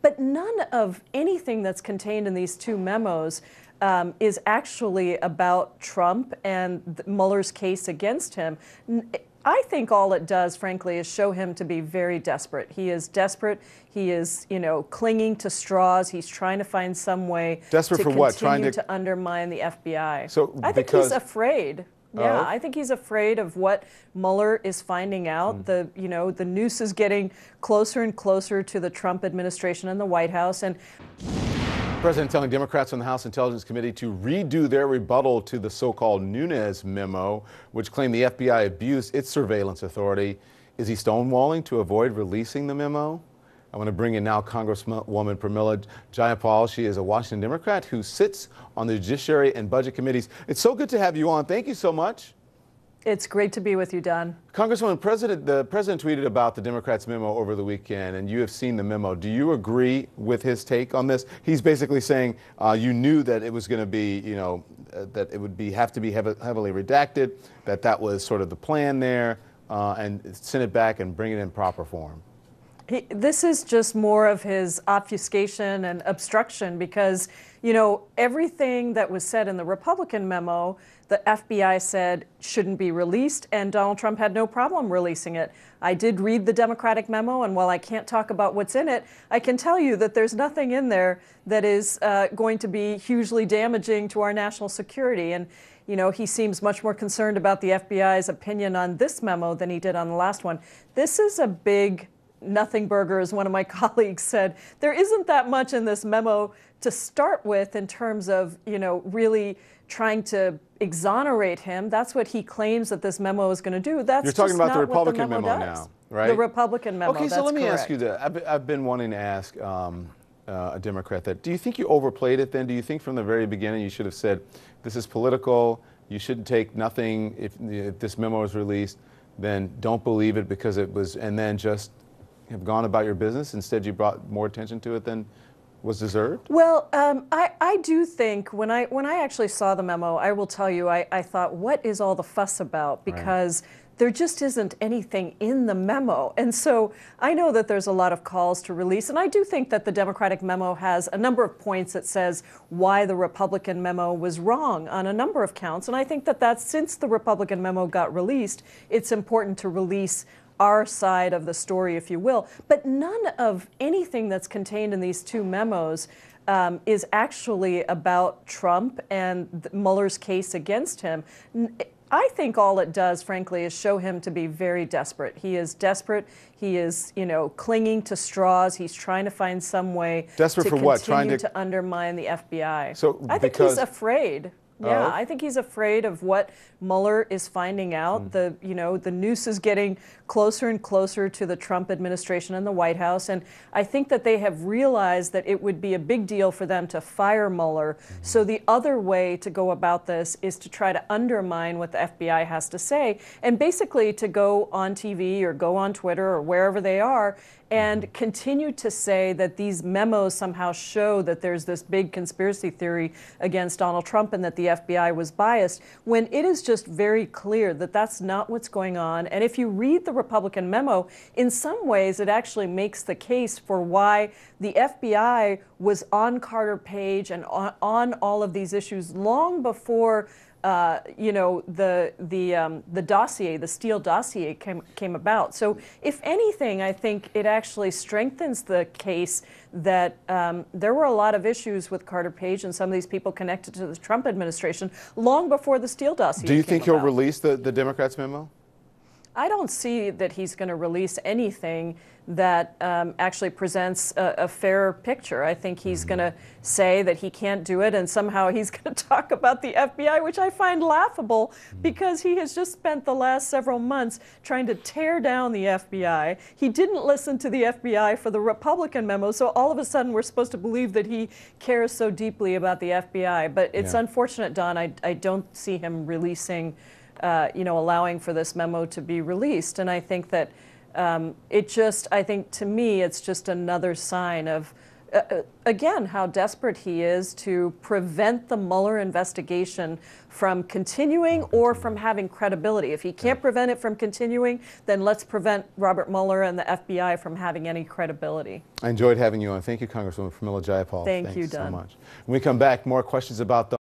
But none of anything that's contained in these two memos is actually about Trump and Mueller's case against him. I think all it does, frankly, is show him to be very desperate. He is desperate. He is, clinging to straws. He's trying to find some way desperate to for what? continue to undermine the FBI. So I think he's afraid. Yeah, I think he's afraid of what Mueller is finding out. The noose is getting closer and closer to the Trump administration and the White House. And the president telling Democrats on the House Intelligence Committee to redo their rebuttal to the so-called Noose memo, which claimed the FBI abused its surveillance authority. Is he stonewalling to avoid releasing the memo? I want to bring in now Congresswoman Pramila Jayapal. She is a Washington Democrat who sits on the Judiciary and Budget Committees. It's so good to have you on. Thank you so much. It's great to be with you, Don. Congresswoman, the president tweeted about the Democrats' memo over the weekend, and you have seen the memo. Do you agree with his take on this? He's basically saying you knew that it was going to be, that it would have to be heavily redacted, that was sort of the plan there, and send it back and bring it in proper form. This is just more of his obfuscation and obstruction because, everything that was said in the Republican memo, the FBI said shouldn't be released, and Donald Trump had no problem releasing it. I did read the Democratic memo, and while I can't talk about what's in it, I can tell you that there's nothing in there that is going to be hugely damaging to our national security. And he seems much more concerned about the FBI's opinion on this memo than he did on the last one. This is a big nothing burger, as one of my colleagues said. There isn't that much in this memo to start with in terms of, really trying to exonerate him. That's what he claims that this memo is going to do. That's You're talking about the Republican memo memo now, right? The Republican memo. Okay, so let me ask you that. I've been wanting to ask a Democrat that. Do you think you overplayed it then? Do you think from the very beginning you should have said, this is political, you shouldn't take nothing if this memo is released, then don't believe it because it was, and then just have gone about your business? Instead, you brought more attention to it than was deserved? Well, I do think when I actually saw the memo, I will tell you, I thought, what is all the fuss about? Because there just isn't anything in the memo. And so I know that there's a lot of calls to release, and I do think that the Democratic memo has a number of points that says why the Republican memo was wrong on a number of counts. And I think that since the Republican memo got released, it's important to release our side of the story, if you will. But none of anything that's contained in these two memos is actually about Trump and Mueller's case against him. I think all it does, frankly, is show him to be very desperate. He is desperate. He is, clinging to straws. He's trying to find some way to continue to undermine the FBI. So I think he's afraid. Yeah, I think he's afraid of what Mueller is finding out. The noose is getting closer and closer to the Trump administration and the White House. And I think that they have realized that it would be a big deal for them to fire Mueller. So the other way to go about this is to try to undermine what the FBI has to say, and basically to go on TV or go on Twitter or wherever they are and continue to say that these memos somehow show that there's this big conspiracy theory against Donald Trump and that the FBI was biased, when it is just very clear that that's not what's going on. And if you read the Republican memo, in some ways it actually makes the case for why the FBI was on Carter Page and on all of these issues long before the dossier, the Steele dossier came about. So if anything, I think it actually strengthens the case that there were a lot of issues with Carter Page and some of these people connected to the Trump administration long before the Steele dossier Do you think he'll about. release the Democrats' memo? I don't see that he's going to release anything that actually presents a fair picture. I think he's going to say that he can't do it, and somehow he's going to talk about the FBI, which I find laughable because he has just spent the last several months trying to tear down the FBI. He didn't listen to the FBI for the Republican memo, so all of a sudden we're supposed to believe that he cares so deeply about the FBI. But it's unfortunate, Don. I don't see him releasing allowing for this memo to be released. And I think that I think to me, it's just another sign of again, how desperate he is to prevent the Mueller investigation from continuing or from having credibility. If he can't prevent it from continuing, then let's prevent Robert Mueller and the FBI from having any credibility. I enjoyed having you on. Thank you, Congresswoman Pramila Jayapal. Thank you, so Don. much. When we come back, more questions about the